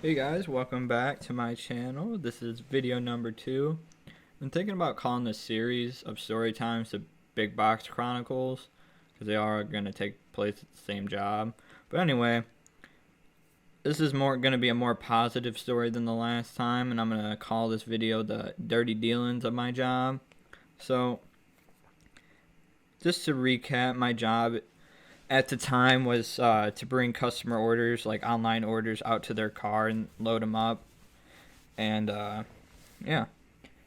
Hey guys, welcome back to my channel. This is video number 2. I'm thinking about calling this series of story times the Big Box Chronicles because they are going to take place at the same job. But anyway, this is going to be a more positive story than the last time, and I'm going to call this video the dirty dealings of my job. So, just to recap, my job at the time was to bring customer orders, like online orders, out to their car and load them up. And yeah,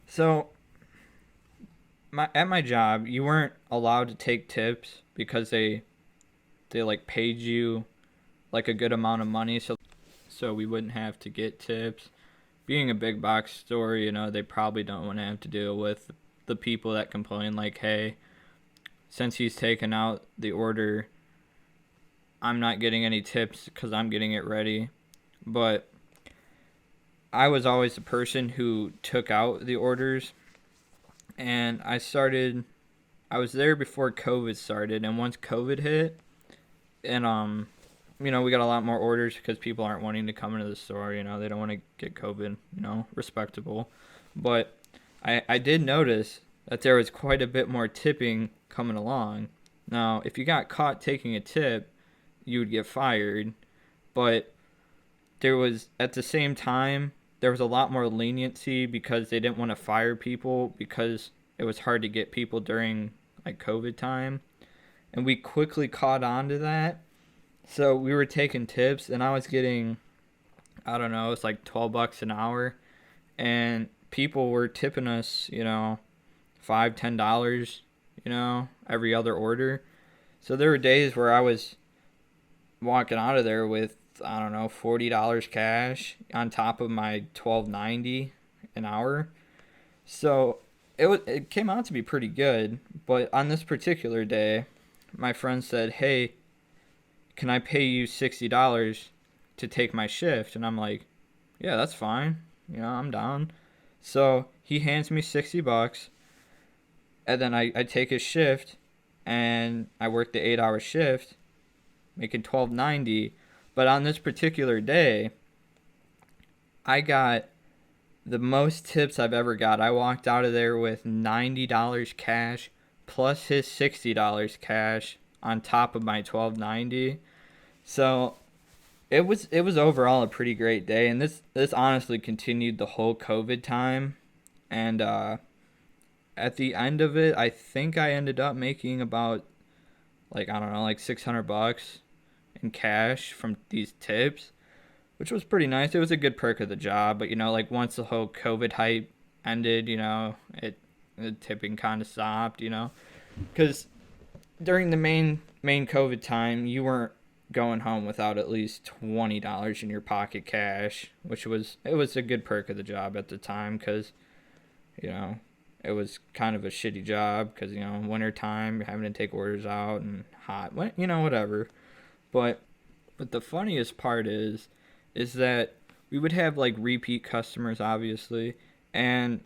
so at my job, you weren't allowed to take tips because they like paid you like a good amount of money, so we wouldn't have to get tips. Being a big box store, they probably don't want to have to deal with the people that complain like, hey, since he's taken out the order, I'm not getting any tips because I'm getting it ready. But I was always the person who took out the orders, and I was there before COVID started, and once COVID hit, and we got a lot more orders because people aren't wanting to come into the store, they don't want to get COVID, respectable. But I did notice that there was quite a bit more tipping coming along. Now, if you got caught taking a tip, you would get fired, but there was, at the same time, there was a lot more leniency because they didn't want to fire people because it was hard to get people during like COVID time, and we quickly caught on to that. So we were taking tips, and I was getting, I don't know, it's like $12 an hour, and people were tipping us, $5, $10, every other order. So there were days where I was walking out of there with, I don't know, $40 cash on top of my $12.90 an hour. So it came out to be pretty good. But on this particular day, my friend said, "Hey, can I pay you $60 to take my shift?" And I'm like, "Yeah, that's fine. I'm down." So he hands me $60, and then I take his shift, and I work the 8-hour shift, making $12.90. But on this particular day, I got the most tips I've ever got. I walked out of there with $90 cash plus his $60 cash on top of my $12.90. So it was overall a pretty great day, and this honestly continued the whole COVID time. And at the end of it, I think I ended up making about, like, I don't know, like $600 in cash from these tips, which was pretty nice. It was a good perk of the job, but like once the whole COVID hype ended, the tipping kind of stopped, because during the main COVID time, you weren't going home without at least $20 in your pocket cash, which was a good perk of the job at the time, because it was kind of a shitty job because winter time, you're having to take orders out and hot, whatever. But the funniest part is that we would have like repeat customers, obviously, and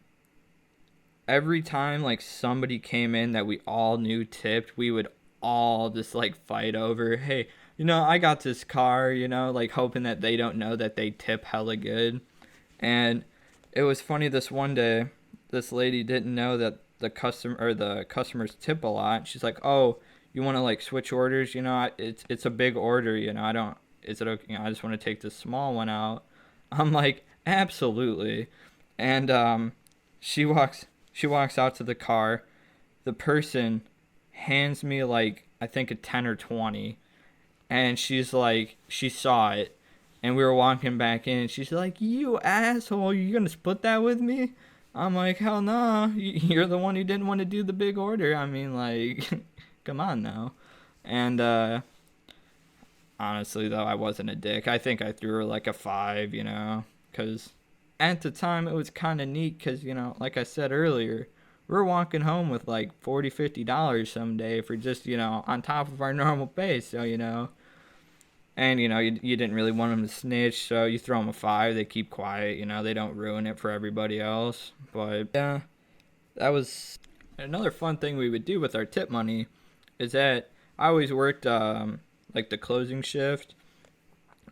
every time like somebody came in that we all knew tipped, we would all just like fight over, hey, I got this car, like hoping that they don't know that they tip hella good. And it was funny, this one day, this lady didn't know that the customers tip a lot. She's like, "Oh, you want to like switch orders? It's a big order. I don't. Is it okay? I just want to take this small one out." I'm like, "Absolutely." And she walks out to the car. The person hands me like, I think, a 10 or 20, and she's like, she saw it, and we were walking back in, and she's like, "You asshole, you gonna split that with me?" I'm like, "Hell no, you're the one who didn't want to do the big order. I mean, like, come on now." And honestly, though, I wasn't a dick. I think I threw her like a 5, because at the time it was kind of neat because, like I said earlier, we're walking home with like $40-$50 someday for just, on top of our normal pay. So, and, you didn't really want them to snitch, so you throw them a 5, they keep quiet, they don't ruin it for everybody else. But, yeah, that was another fun thing we would do with our tip money is that I always worked, like, the closing shift,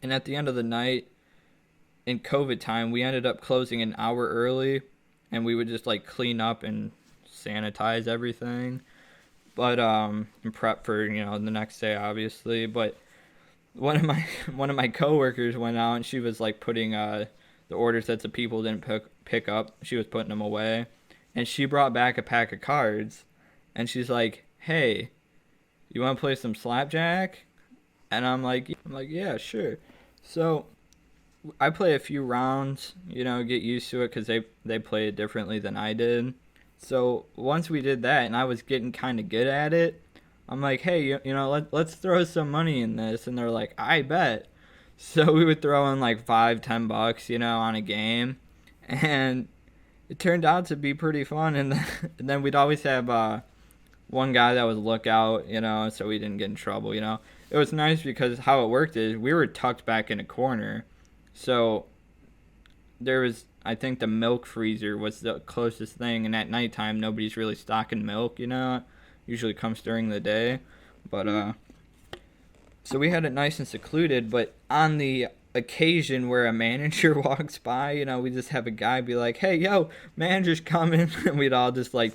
and at the end of the night, in COVID time, we ended up closing an hour early, and we would just like clean up and sanitize everything, but and prep for the next day, obviously. But one of my one of my coworkers went out, and she was like putting the orders that the people didn't pick up. She was putting them away, and she brought back a pack of cards, and she's like, "Hey, you want to play some slapjack?" And I'm like, yeah, sure. So I play a few rounds, get used to it because they play it differently than I did. So once we did that, and I was getting kind of good at it, I'm like, hey, let's throw some money in this, and they're like, I bet. So we would throw in like $5-10, on a game, and it turned out to be pretty fun. And then we'd always have one guy that was lookout, so we didn't get in trouble. It was nice because how it worked is we were tucked back in a corner, so there was, I think, the milk freezer was the closest thing, and at nighttime nobody's really stocking milk. Usually comes during the day, but so we had it nice and secluded. But on the occasion where a manager walks by, we just have a guy be like, "Hey, yo, manager's coming," and we'd all just like,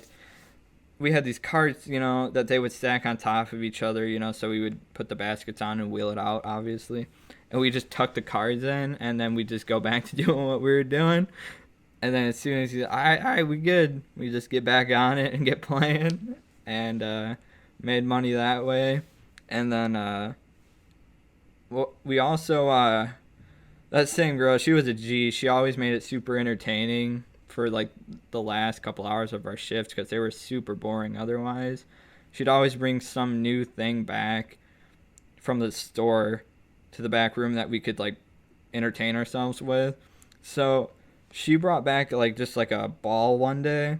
we had these carts, that they would stack on top of each other, so we would put the baskets on and wheel it out, obviously. And we just tuck the cards in, and then we just go back to doing what we were doing. And then as soon as he's, all right, we good, we just get back on it and get playing, and made money that way. And then we also, that same girl, she was a G. She always made it super entertaining for like the last couple hours of our shift because they were super boring otherwise. She'd always bring some new thing back from the store to the back room that we could like entertain ourselves with. So she brought back like just like a ball one day,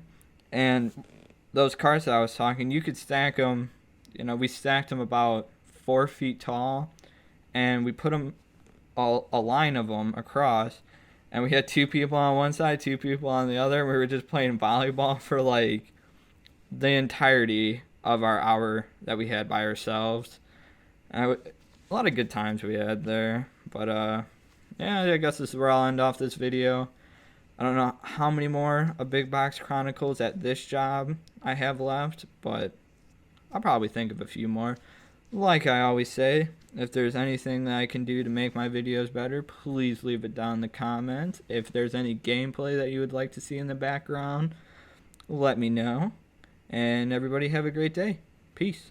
and those carts that I was talking, you could stack them. We stacked them about 4 feet tall, and we put them a line of them across. And we had 2 people on one side, 2 people on the other. And we were just playing volleyball for like the entirety of our hour that we had by ourselves. A lot of good times we had there. But yeah, I guess this is where I'll end off this video. I don't know how many more of Big Box Chronicles at this job I have left, but I'll probably think of a few more. Like I always say, if there's anything that I can do to make my videos better, please leave it down in the comments. If there's any gameplay that you would like to see in the background, let me know. And everybody have a great day. Peace.